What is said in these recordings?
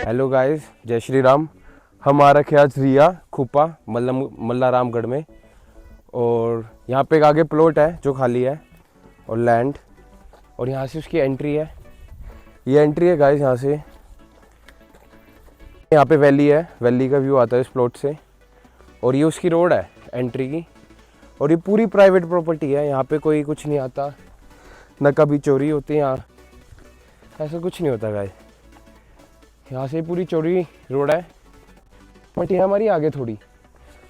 Hello guys, जय श्री राम। हम आ रखे आज रिया खुपा मल्ला रामगढ़ में, और यहाँ पे एक आगे प्लॉट है जो खाली है और लैंड, और यहाँ से उसकी एंट्री है। ये एंट्री है गाइस, यहाँ से यहाँ पे वैली है, वैली का व्यू आता है इस प्लॉट से, और ये उसकी रोड है एंट्री की। और ये पूरी प्राइवेट प्रॉपर्टी है, यहाँ पे कोई कुछ नहीं आता, न कभी चोरी होती है, यहाँ ऐसा कुछ नहीं होता गाइस। यहाँ से पूरी चौड़ी रोड है, प्रॉपर्टी है हमारी आगे थोड़ी,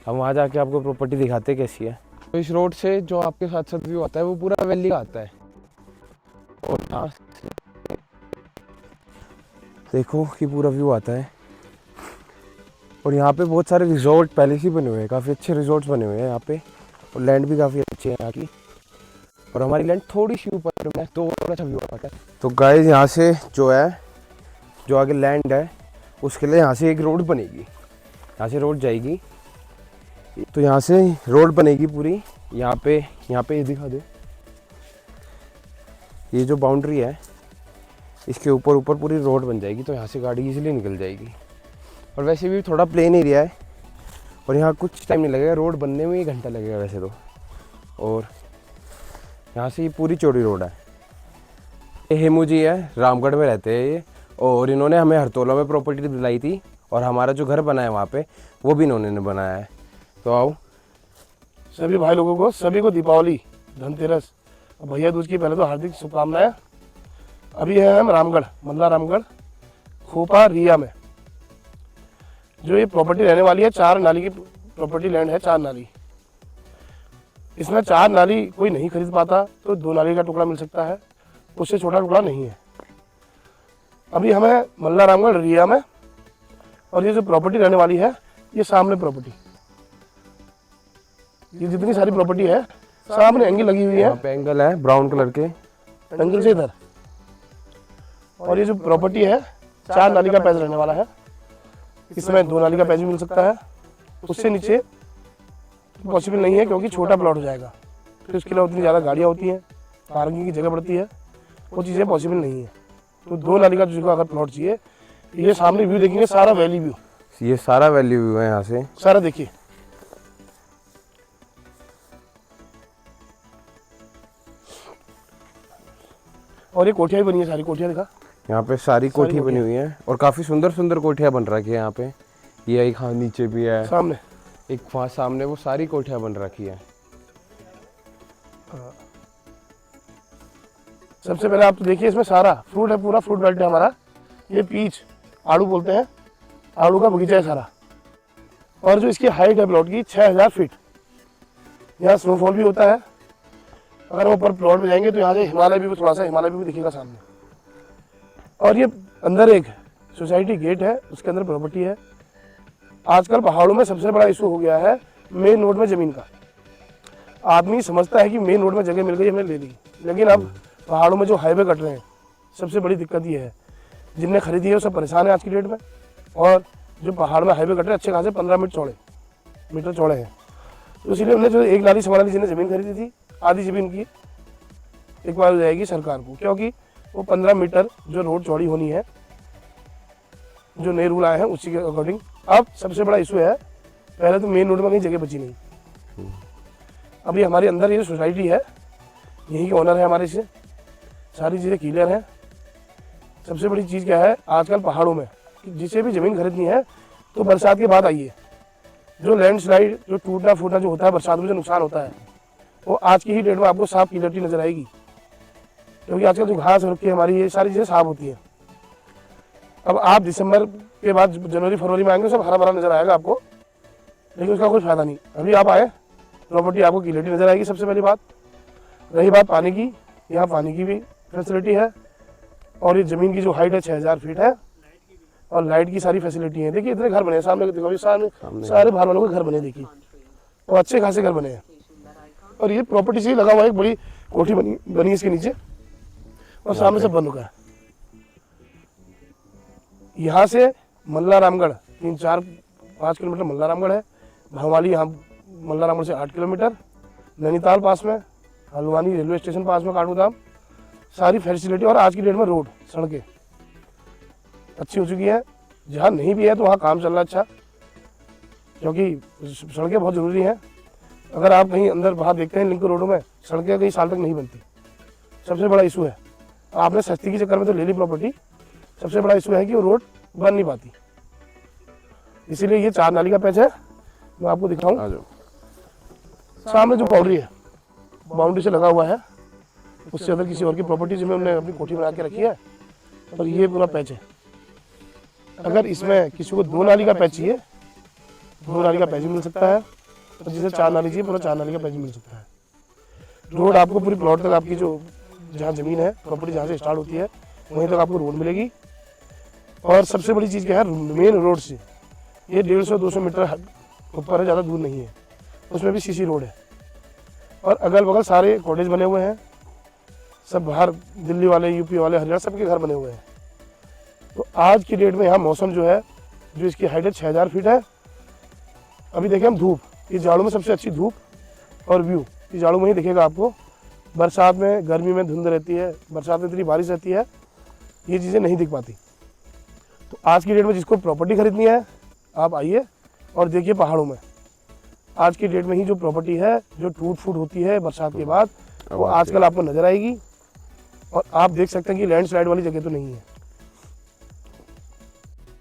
हम वहाँ जाके आपको प्रॉपर्टी दिखाते कैसी है। तो इस रोड से जो आपके साथ साथ व्यू आता है वो पूरा वैली का आता है, और यहाँ देखो कि पूरा व्यू आता है। और यहाँ पे बहुत सारे रिजॉर्ट पहले से बने हुए हैं, काफ़ी अच्छे रिजॉर्ट्स बने हुए हैं यहाँ पे, और लैंड भी काफ़ी अच्छी है यहाँ की। और हमारी लैंड थोड़ी सी ऊपर में, तो और अच्छा व्यू आता है। तो गाइस यहाँ से जो है, जो आगे लैंड है उसके लिए यहाँ से एक रोड बनेगी, यहाँ से रोड जाएगी, तो यहाँ से रोड बनेगी पूरी। यहाँ पे ये दिखा दे, ये जो बाउंड्री है इसके ऊपर पूरी रोड बन जाएगी, तो यहाँ से गाड़ी इजीली निकल जाएगी। और वैसे भी थोड़ा प्लेन एरिया है, और यहाँ कुछ टाइम नहीं लगेगा, रोड बनने में 1 घंटा लगेगा वैसे तो। और यहाँ से ये पूरी चौड़ी रोड है। ये हेमू जी है, रामगढ़ में रहते हैं ये, और इन्होंने हमें हरतौला में प्रॉपर्टी दिलाई थी, और हमारा जो घर बना है वहाँ पे वो भी इन्होंने बनाया है। तो आओ सभी भाई लोगों को, सभी को दीपावली, धनतेरस और भैया दूज की पहले तो हार्दिक शुभकामनाएं। अभी है हम रामगढ़, मल्ला रामगढ़ खोपा रिया में। जो ये प्रॉपर्टी रहने वाली है, 4 नाली की प्रॉपर्टी लैंड है, 4 नाली। इसमें 4 नाली कोई नहीं खरीद पाता, तो 2 नाली का टुकड़ा मिल सकता है, उससे छोटा टुकड़ा नहीं है। अभी हमें मल्ला रामगढ़ रिया में, और ये जो प्रॉपर्टी रहने वाली है ये सामने प्रॉपर्टी, ये जितनी सारी प्रॉपर्टी है सामने एंगल लगी हुई है, यहाँ पे एंगल है ब्राउन कलर के, एंगल से इधर। और ये जो प्रॉपर्टी है 4 नाली का पैच रहने वाला है, इसमें 2 नाली का पैच भी मिल सकता है, उससे नीचे पॉसिबल नहीं है क्योंकि छोटा प्लॉट हो जाएगा, फिर उसके लिए उतनी ज़्यादा गाड़ियाँ होती हैं, पार्किंग की जगह पड़ती है, वो चीज़ें पॉसिबल नहीं है। तो 2 नाली का जिसको अगर प्लॉट चाहिए, ये सामने व्यू देखेंगे, सारा वैली व्यू, ये सारा वैली व्यू है यहाँ से, सारा देखिए। और ये कोठियाँ भी बनी है, सारी कोठियाँ दिखा, यहाँ पे सारी कोठी बनी हुई है, और काफ़ी सुंदर सुंदर कोठियाँ बन रखी है यहाँ पे। ये एक हाँ नीचे भी है, सामने एक वहाँ सामने वो सारी कोठियाँ बन रखी है। सबसे पहले आप तो देखिए, इसमें सारा फ्रूट है, पूरा फ्रूट बेल्ट है हमारा। ये पीच आड़ू बोलते हैं, आड़ू का बगीचा है सारा। और जो इसकी हाइट है प्लॉट की 6000 फीट, यहाँ स्नोफॉल भी होता है। अगर ऊपर प्लॉट में जाएंगे तो यहाँ से हिमालय भी, थोड़ा सा हिमालय भी दिखेगा सामने। और ये अंदर एक सोसाइटी गेट है, उसके अंदर प्रॉपर्टी है। आजकल पहाड़ों में सबसे बड़ा इशू हो गया है मेन रोड में ज़मीन का। आदमी समझता है कि मेन रोड में जगह मिल गई, हमने ले ली, लेकिन अब पहाड़ों में जो हाईवे कट रहे हैं, सबसे बड़ी दिक्कत ये है, जिनने खरीदी है वो सब परेशान है आज की डेट में। और जो पहाड़ में हाईवे कट रहे हैं अच्छे खासे 15 मीटर चौड़े हैं, तो इसीलिए हमने जो 1 नाली सवा नाली जिन्हें ज़मीन खरीदी थी, आधी ज़मीन की एक बार हो जाएगी सरकार को, क्योंकि वो 15 मीटर जो रोड चौड़ी होनी है, जो नए रूल आए हैं उसी के अकॉर्डिंग। अब सबसे बड़ा इशू है, पहले तो मेन रोड में कहीं जगह बची नहीं। अभी हमारे अंदर ये सोसाइटी है, यहीं के ओनर है हमारे, से सारी चीज़ें क्लियर हैं। सबसे बड़ी चीज़ क्या है, आजकल पहाड़ों में जिसे भी ज़मीन खरीदनी है तो बरसात के बाद आइए। जो लैंडस्लाइड, जो टूटना फूटना जो होता है, बरसात में जो नुकसान होता है, वो आज की ही डेट में आपको साफ क्लियरिटी नजर आएगी, क्योंकि आजकल जो घास रखी है हमारी, ये सारी चीज़ें साफ होती हैं। अब आप दिसंबर के बाद जनवरी फरवरी में आएंगे, सब हरा भरा नजर आएगा आपको, लेकिन उसका कोई फायदा नहीं। अभी आप आए, प्रॉपर्टी आपको क्लियरिटी नजर आएगी। सबसे पहली बात रही बात पानी की, यहाँ पानी की भी फैसिलिटी है, और ये ज़मीन की जो हाइट है 6000 फीट है, और लाइट की सारी फैसिलिटी है। देखिए इतने घर बने हैं, सामने देखो, सारे बाहर वालों के घर बने, देखिए, और अच्छे खासे घर बने हैं। और ये प्रॉपर्टी से ही लगा हुआ है, एक बड़ी कोठी बनी इसके नीचे, और सामने से बंद होगा है। यहाँ से मल्ला रामगढ़ 3-4-5 किलोमीटर मल्ला रामगढ़ है। भवाली यहाँ मल्ला रामगढ़ से 8 किलोमीटर, नैनीताल पास में, हल्द्वानी रेलवे स्टेशन पास में काठगोदाम, सारी फैसिलिटी। और आज की डेट में रोड, सड़कें अच्छी हो चुकी है। जहाँ नहीं भी है तो वहाँ काम चल रहा है अच्छा, क्योंकि सड़कें बहुत ज़रूरी हैं। अगर आप कहीं अंदर बाहर देखते हैं लिंक रोडों में, सड़कें कई साल तक नहीं बनती, सबसे बड़ा इशू है। आपने सस्ती के चक्कर में तो ले ली प्रॉपर्टी, सबसे बड़ा इशू है कि वो रोड बन नहीं पाती। इसीलिए ये 4 नाली का पैच है, मैं आपको दिखाऊं। आ जाओ। सामने जो बाउंड्री है, बाउंड्री से लगा हुआ है, उससे अगर किसी और की प्रॉपर्टी जिसमें उन्होंने अपनी कोठी बना के रखी है, और ये पूरा पैच है। अगर इसमें किसी को 2 नाली का पैच चाहिए, 2 नाली का पैच मिल सकता है, और जिसे 4 नाली चाहिए पूरा 4 नाली का पैच मिल सकता है। रोड आपको पूरी प्लॉट तक, आपकी जो जहाँ ज़मीन है, प्रॉपर्टी जहाँ से स्टार्ट होती है वहीं तक आपको रोड मिलेगी। और सबसे बड़ी चीज़ क्या है, मेन रोड से ये 150-200 मीटर ऊपर है, ज़्यादा दूर नहीं है, उसमें भी सीसी रोड है। और अगल बगल सारे कॉटेज बने हुए हैं, सब बाहर दिल्ली वाले, यूपी वाले, हरियाणा सबके घर बने हुए हैं। तो आज की डेट में यहाँ मौसम जो है, जो इसकी हाइट है 6000 फीट है। अभी देखें हम धूप, इस जाड़ों में सबसे अच्छी धूप और व्यू इस जाड़ों में ही दिखेगा आपको। बरसात में, गर्मी में धुंध रहती है, बरसात में इतनी बारिश रहती है, ये चीज़ें नहीं दिख पाती। तो आज की डेट में जिसको प्रॉपर्टी खरीदनी है, आप आइए और देखिए पहाड़ों में आज की डेट में ही जो प्रॉपर्टी है, जो टूट फूट होती है बरसात के बाद, वो आजकल आपको नजर आएगी। और आप देख सकते हैं कि लैंडस्लाइड वाली जगह तो नहीं है।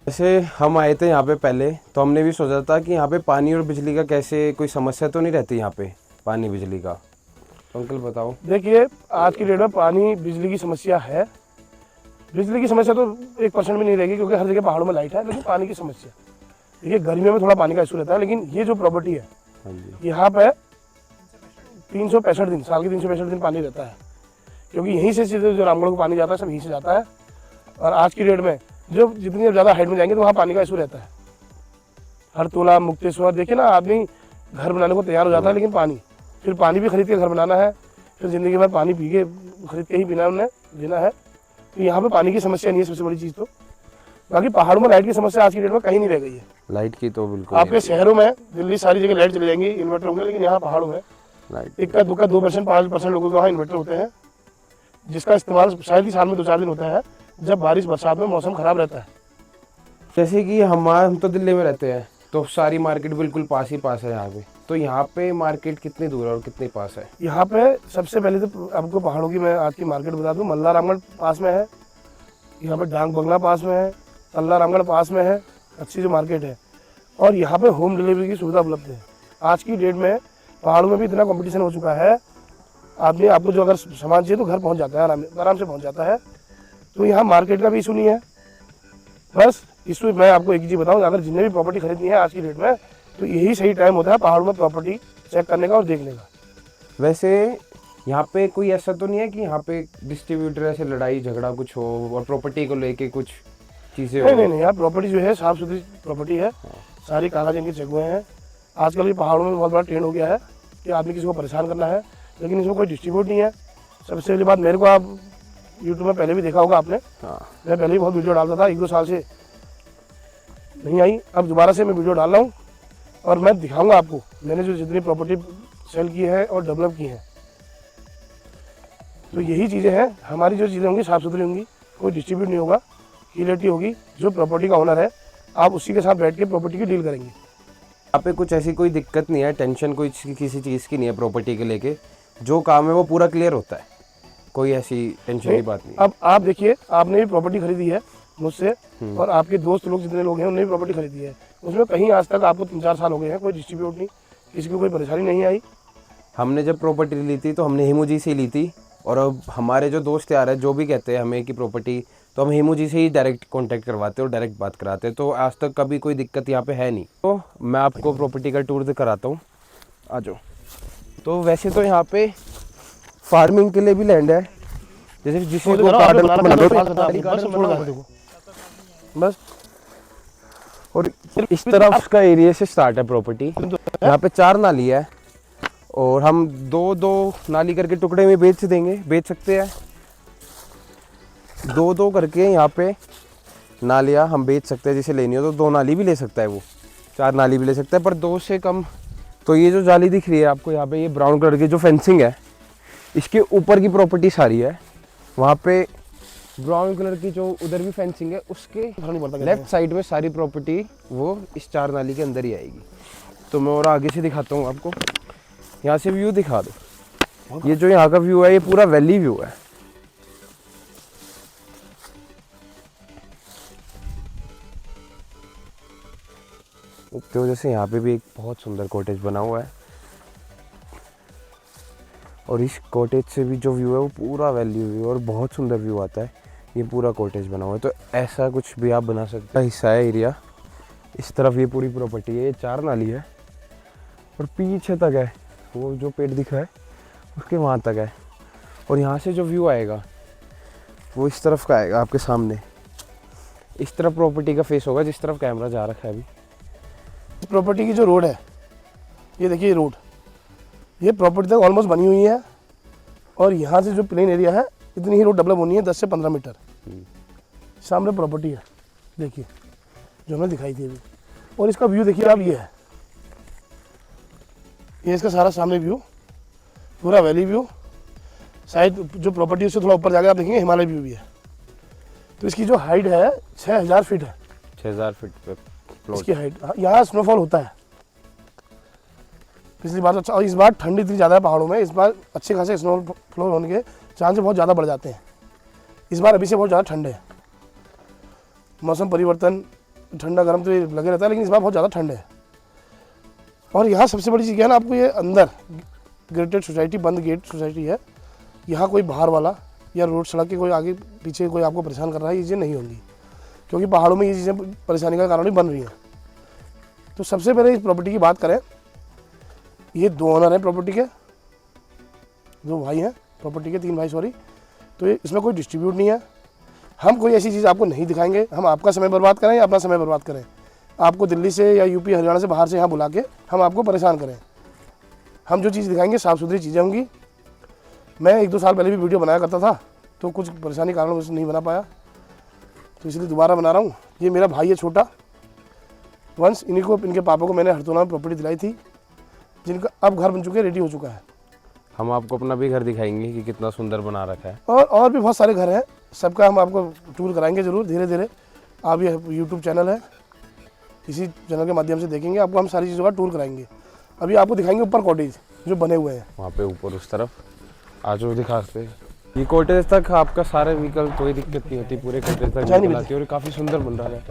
जैसे हम आए थे यहाँ पे पहले, तो हमने भी सोचा था कि यहाँ पे पानी और बिजली का कैसे, कोई समस्या तो नहीं रहती यहाँ पे पानी बिजली का। तो अंकल बताओ। देखिए आज की डेट में पानी बिजली की समस्या है। बिजली की समस्या तो 1% भी नहीं रहेगी, क्योंकि हर जगह पहाड़ों में लाइट है। लेकिन पानी की समस्या, देखिए गर्मियों में थोड़ा पानी का इशू रहता है। लेकिन ये जो प्रॉपर्टी है, हाँ जी, यहाँ पे 365 दिन, साल के 365 दिन पानी रहता है, क्योंकि यहीं से सीधे जो रामगढ़ को पानी जाता है सब यहीं से जाता है। और आज की डेट में जो जितनी ज़्यादा हाइट में जाएंगे तो वहाँ पानी का इशू रहता है। हरतोला, मुक्तेश्वर, देखिए ना, आदमी घर बनाने को तैयार हो जाता है, लेकिन पानी, फिर पानी भी खरीद के घर बनाना है, फिर ज़िंदगी भर पानी पी के, खरीद के ही पीना उन्हें जीना है। तो यहाँ पे पानी की समस्या नहीं है सबसे बड़ी चीज़ तो। बाकी पहाड़ों में लाइट की समस्या आज की डेट में कहीं नहीं रह गई है। लाइट की तो बिल्कुल आपके शहरों में, दिल्ली सारी जगह लाइट चली जाएंगी, इन्वर्टर होंगे, लेकिन यहाँ पहाड़ों में लाइट इक्का दुक्का 2%, 5% लोगों के वहाँ इन्वर्टर होते हैं, जिसका इस्तेमाल शायद ही साल में 2-4 दिन होता है, जब बारिश बरसात में मौसम खराब रहता है। जैसे कि हम तो दिल्ली में रहते हैं, तो सारी मार्केट बिल्कुल पास ही पास है यहाँ पे। तो यहाँ पे मार्केट कितनी दूर है और कितनी पास है? यहाँ पे सबसे पहले तो आपको पहाड़ों की मैं आज की मार्केट बता दूँ। मल्ला रामगढ़ पास में है, यहाँ पे डांग बंगला पास में है, तल्ला रामगढ़ पास में है, अच्छी जो मार्केट है। और यहाँ पे होम डिलीवरी की सुविधा उपलब्ध है। आज की डेट में पहाड़ों में भी इतना कंपटीशन हो चुका है, आदमी आपको जो अगर सामान चाहिए तो घर पहुँच जाता है, आराम से पहुँच जाता है। तो यहाँ मार्केट का भी इशू नहीं है। बस इशू मैं आपको एक चीज़ बताऊँ, अगर जिन्हें भी प्रॉपर्टी खरीदनी है आज की डेट में, तो यही सही टाइम होता है पहाड़ों में प्रॉपर्टी चेक करने का और देखने का। वैसे यहाँ पे कोई ऐसा तो नहीं है कि यहाँ पे डिस्ट्रीब्यूटर ऐसे लड़ाई झगड़ा कुछ हो और प्रॉपर्टी को लेके कुछ चीज़ें हो? नहीं, यहाँ प्रॉपर्टी जो है साफ सुथरी प्रॉपर्टी है, सारी कागज इनके चेक हुए हैं। आजकल ये पहाड़ों में बहुत बड़ा ट्रेंड हो गया है कि आदमी किसी को परेशान करना है, लेकिन इसमें कोई डिस्ट्रीब्यूट नहीं है। सबसे पहली बात, मेरे को आप यूट्यूब में पहले भी देखा होगा आपने, मैं पहले भी बहुत वीडियो डालता था, 1-2 साल से नहीं आई, अब दोबारा से मैं वीडियो डाल रहा हूँ और मैं दिखाऊंगा आपको मैंने जो जितनी प्रॉपर्टी सेल की है और डेवलप की है। तो यही चीज़ें हैं, हमारी जो चीज़ें होंगी साफ़ सुथरी होंगी, कोई डिस्ट्रीब्यूट नहीं होगा, क्लियरिटी होगी। जो प्रॉपर्टी का ओनर है आप उसी के साथ बैठ के प्रॉपर्टी की डील करेंगे। यहाँ पे कुछ ऐसी कोई दिक्कत नहीं है, टेंशन कोई किसी चीज़ की नहीं है प्रॉपर्टी के लेके, जो काम है वो पूरा क्लियर होता है, कोई ऐसी टेंशन की बात नहीं। अब आप देखिए, आपने भी प्रॉपर्टी खरीदी है मुझसे, और आपके दोस्त लोग जितने लोग हैं उन्होंने भी प्रॉपर्टी खरीदी है, उसमें कहीं आज तक आपको 3-4 साल हो गए हैं, कोई डिस्ट्रीब्यूट नहीं, किसी को कोई परेशानी नहीं आई। हमने जब प्रॉपर्टी ली थी तो हमने हेमू जी से ही ली थी, और अब हमारे जो दोस्त यार है जो भी कहते हैं हमें कि प्रॉपर्टी, तो हम हेमू जी से ही डायरेक्ट कांटेक्ट करवाते हैं और डायरेक्ट बात कराते हैं। तो आज तक कभी कोई दिक्कत यहाँ पे है नहीं। तो मैं आपको प्रॉपर्टी का टूर कराता हूँ, आ जाओ। तो वैसे तो यहाँ पे फार्मिंग के लिए भी लैंड है, जैसे जिसे बस। और इस तरफ का एरिया से स्टार्ट है प्रॉपर्टी। यहाँ पे 4 नाली है और हम 2-2 नाली करके टुकड़े में बेच सकते हैं। 2-2 करके यहाँ पे नालियाँ हम बेच सकते हैं, जिसे लेनी हो तो 2 नाली भी ले सकता है, वो 4 नाली भी ले सकता है, पर 2 से कम। तो ये जो जाली दिख रही है आपको यहाँ पे, ये ब्राउन कलर की जो फेंसिंग है, इसके ऊपर की प्रॉपर्टी सारी है। वहाँ पे ब्राउन कलर की जो उधर भी फेंसिंग है उसके फर्क नहीं पड़ता लेफ्ट साइड में सारी प्रॉपर्टी वो इस 4 नाली के अंदर ही आएगी। तो मैं और आगे से दिखाता हूँ आपको, यहाँ से व्यू दिखा दो। ये जो यहाँ का व्यू है ये पूरा वैली व्यू है। उसकी वजह से यहाँ पे भी एक बहुत सुंदर कॉटेज बना हुआ है और इस कॉटेज से भी जो व्यू है वो पूरा वैली व्यू और बहुत सुंदर व्यू आता है। ये पूरा कॉटेज बना हुआ है, तो ऐसा कुछ भी आप बना सकते हैं। हिस्सा है एरिया, इस तरफ ये पूरी प्रॉपर्टी है, ये 4 नाली है और पीछे तक है वो जो पेड़ दिख रहा है उसके वहाँ तक है। और यहाँ से जो व्यू आएगा वो इस तरफ का आएगा आपके सामने। इस तरफ प्रॉपर्टी का फेस होगा जिस तरफ कैमरा जा रखा है अभी। प्रॉपर्टी की जो रोड है, ये देखिए रोड, ये प्रॉपर्टी तक ऑलमोस्ट बनी हुई है और यहाँ से जो प्लेन एरिया है इतनी ही रोड डेवलप होनी है 10 से 15 मीटर। सामने प्रॉपर्टी है देखिए जो हमें दिखाई थी अभी, और इसका व्यू देखिए आप, ये है, ये इसका सारा सामने व्यू, पूरा वैली व्यू। साइड जो प्रॉपर्टी है उससे थोड़ा ऊपर जाकर आप देखेंगे हिमालय व्यू भी है। तो इसकी जो हाइट है 6000 फीट है। 6000 फीट पे इसकी हाइट। यहाँ स्नोफॉल होता है पिछली बार तो अच्छा, और इस बार ठंडी इतनी ज़्यादा है पहाड़ों में, इस बार अच्छे खासे स्नोफॉल होने के चांस बहुत ज़्यादा बढ़ जाते हैं। इस बार अभी से बहुत ज़्यादा ठंड है, मौसम परिवर्तन ठंडा गर्म तो ये लगे रहता है, लेकिन इस बार बहुत ज़्यादा ठंड है। और यहाँ सबसे बड़ी चीज़ क्या है ना, आपको ये अंदर गेटेड सोसाइटी, बंद गेट सोसाइटी है। यहाँ कोई बाहर वाला या रोड सड़क के कोई आगे पीछे कोई आपको परेशान कर रहा है, ये चीज़ें नहीं होंगी, क्योंकि पहाड़ों में ये चीज़ें परेशानी का कारण ही बन रही हैं। तो सबसे पहले इस प्रॉपर्टी की बात करें, ये 2 ओनर हैं प्रॉपर्टी के, 2 भाई हैं प्रॉपर्टी के, 3 भाई सॉरी। तो ये इसमें कोई डिस्ट्रीब्यूट नहीं है। हम कोई ऐसी चीज़ आपको नहीं दिखाएंगे, हम आपका समय बर्बाद करें या अपना समय बर्बाद करें, आपको दिल्ली से या यूपी हरियाणा से बाहर से यहाँ बुला के हम आपको परेशान करें। हम जो चीज़ दिखाएंगे साफ़ सुथरी चीज़ें होंगी। मैं 1-2 साल पहले भी वीडियो बनाया करता था, तो कुछ परेशानी कारण उससे नहीं बना पाया, तो इसलिए दोबारा बना रहा हूँ। ये मेरा भाई है छोटा वंश, इन्हीं को, इनके पापा को मैंने हरतोला में प्रॉपर्टी दिलाई थी, जिनका अब घर बन चुके, रेडी हो चुका है। हम आपको अपना भी घर दिखाएंगे कि कितना सुंदर बना रखा है। और भी बहुत सारे घर हैं, सबका हम आपको टूर कराएंगे ज़रूर धीरे धीरे। आप ये यूट्यूब चैनल है, इसी चैनल के माध्यम से देखेंगे, आपको हम सारी चीज़ों का टूर कराएंगे। अभी आपको दिखाएंगे ऊपर कॉटेज जो बने हुए हैं, वहाँ पे ऊपर उस तरफ आज वो दिखाते हैं। ये कॉटेज तक आपका सारे व्हीकल कोई दिक्कत नहीं होती, पूरे कॉटेज तक नहीं निकल आती है और काफ़ी सुंदर बन रहा है।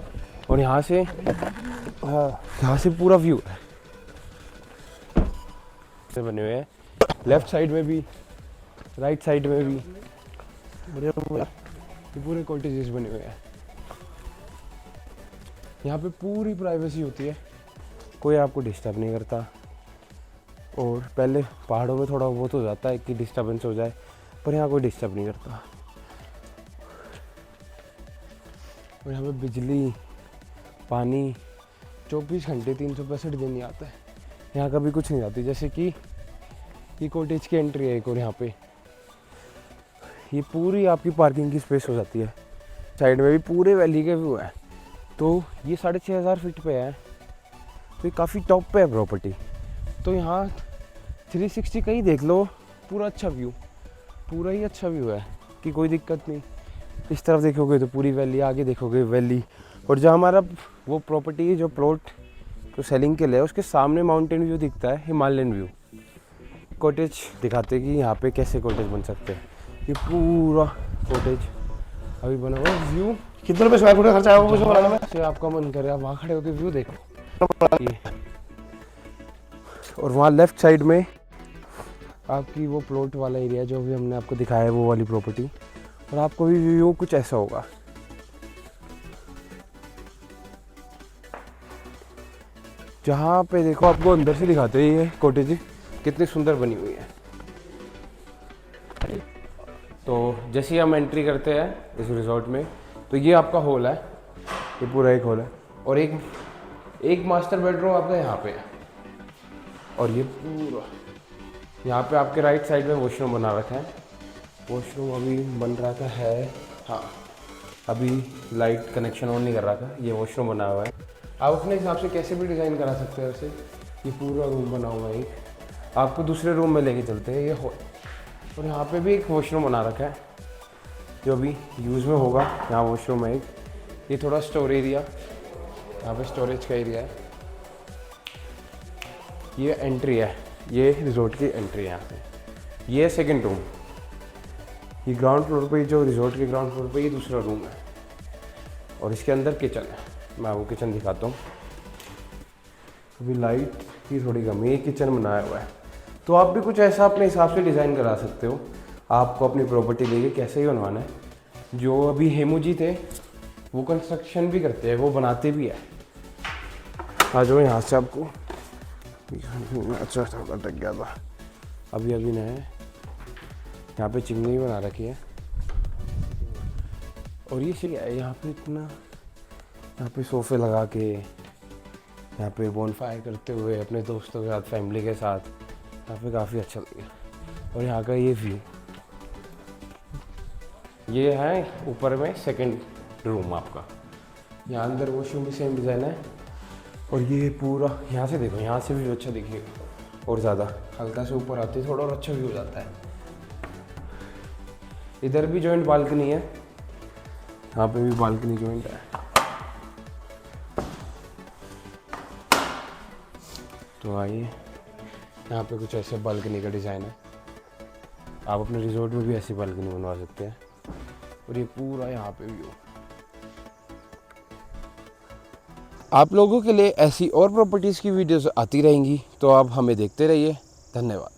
और यहाँ से, हाँ, यहाँ से पूरा व्यू है से बने हुए हैं, लेफ्ट साइड में भी, राइट साइड में भी बढ़िया। ये पूरे कॉटेजेस बने हुए हैं। यहाँ पे पूरी प्राइवेसी होती है, कोई आपको डिस्टर्ब नहीं करता। और पहले पहाड़ों में थोड़ा बहुत हो जाता है कि डिस्टर्बेंस हो जाए, पर यहाँ कोई डिस्टर्ब नहीं करता। और यहाँ पे बिजली, पानी 24 घंटे 365 दिन ही आता है। यहाँ कभी कुछ नहीं आती। जैसे कि ये कॉटेज की एंट्री है एक, और यहाँ पे ये पूरी आपकी पार्किंग की स्पेस हो जाती है। साइड में भी पूरे वैली के व्यू है। तो ये 6500 फीट पे है, तो ये काफ़ी टॉप पे है प्रॉपर्टी। तो यहाँ 360 कहीं देख लो, पूरा अच्छा व्यू, पूरा ही अच्छा व्यू है कि कोई दिक्कत नहीं। इस तरफ देखोगे तो पूरी वैली, आगे देखोगे वैली। और जहाँ हमारा वो प्रॉपर्टी है, जो प्लॉट तो सेलिंग के लिए, उसके सामने माउंटेन व्यू दिखता है, हिमालयन व्यू। कॉटेज दिखाते हैं कि यहाँ पे कैसे कॉटेज बन सकते हैं। ये पूरा कॉटेज अभी बना हुआ व्यू। कितने रुपये स्क्वायर फुट का खर्चा आया होगा बनाने में? से आपका मन करे आप वहाँ खड़े होकर व्यू देखो। ये और वहाँ लेफ्ट साइड में आपकी वो प्लॉट वाला एरिया जो भी हमने आपको दिखाया है, वो वाली प्रॉपर्टी। और आपको भी व्यू कुछ ऐसा होगा। जहाँ पे देखो आपको अंदर से दिखाते हैं ये कॉटेज कितनी सुंदर बनी हुई है। तो जैसे ही हम एंट्री करते हैं इस रिजॉर्ट में, तो ये आपका हॉल है, ये पूरा एक हॉल है। और एक मास्टर बेडरूम आपका यहाँ पे है। और ये पूरा यहाँ पे आपके राइट साइड में वॉशरूम बना रखा है। वॉशरूम अभी बन रहा है, हाँ, अभी लाइट कनेक्शन ऑन नहीं कर रहा था। ये वॉशरूम बना हुआ है, आप अपने हिसाब से कैसे भी डिज़ाइन करा सकते हैं। वैसे ये पूरा रूम बना हुआ है। एक आपको दूसरे रूम में लेके चलते हैं। ये और यहाँ पे भी एक वॉशरूम बना रखा है जो अभी यूज़ में होगा। यहाँ वॉशरूम है एक, ये थोड़ा स्टोर एरिया, यहाँ पे स्टोरेज का एरिया है। ये एंट्री है, ये रिजॉर्ट की एंट्री है यहाँ पे। ये है सेकंड रूम। ये ग्राउंड फ्लोर पे, जो रिजॉर्ट के ग्राउंड फ्लोर पे ये दूसरा रूम है और इसके अंदर किचन है। मैं वो किचन दिखाता हूँ। अभी लाइट की थोड़ी कमी है, किचन बनाया हुआ है। तो आप भी कुछ ऐसा अपने हिसाब से डिज़ाइन करा सकते हो। आपको अपनी प्रॉपर्टी लेके कैसे ही बनवाना है। जो अभी हेमू जी थे वो कंस्ट्रक्शन भी करते हैं, वो बनाते भी है। आ जाओ यहाँ से, आपको अच्छा थोड़ा अटक गया था। अभी अभी नया है, यहाँ पे चिमनी बना रखी है और ये सही है। यहाँ पे इतना, यहाँ पे सोफे लगा के यहाँ पे बोनफायर करते हुए अपने दोस्तों के साथ, फैमिली के साथ, यहाँ पे काफ़ी अच्छा लगेगा। और यहाँ का ये व्यू, ये है ऊपर में सेकंड रूम आपका। यहाँ अंदर वॉशरूम भी सेम डिज़ाइन है और ये पूरा यहाँ से देखो, यहाँ से भी अच्छा दिखेगा और ज़्यादा हल्का से ऊपर आते थोड़ा और अच्छा व्यू हो जाता है। इधर भी जॉइंट बालकनी है, यहाँ पे भी बालकनी जॉइंट है। तो आइए, यहाँ पे कुछ ऐसे बालकनी का डिज़ाइन है। आप अपने रिजॉर्ट में भी ऐसी बालकनी बनवा सकते हैं। और ये पूरा यहाँ पे व्यू। आप लोगों के लिए ऐसी और प्रॉपर्टीज़ की वीडियोस आती रहेंगी, तो आप हमें देखते रहिए। धन्यवाद।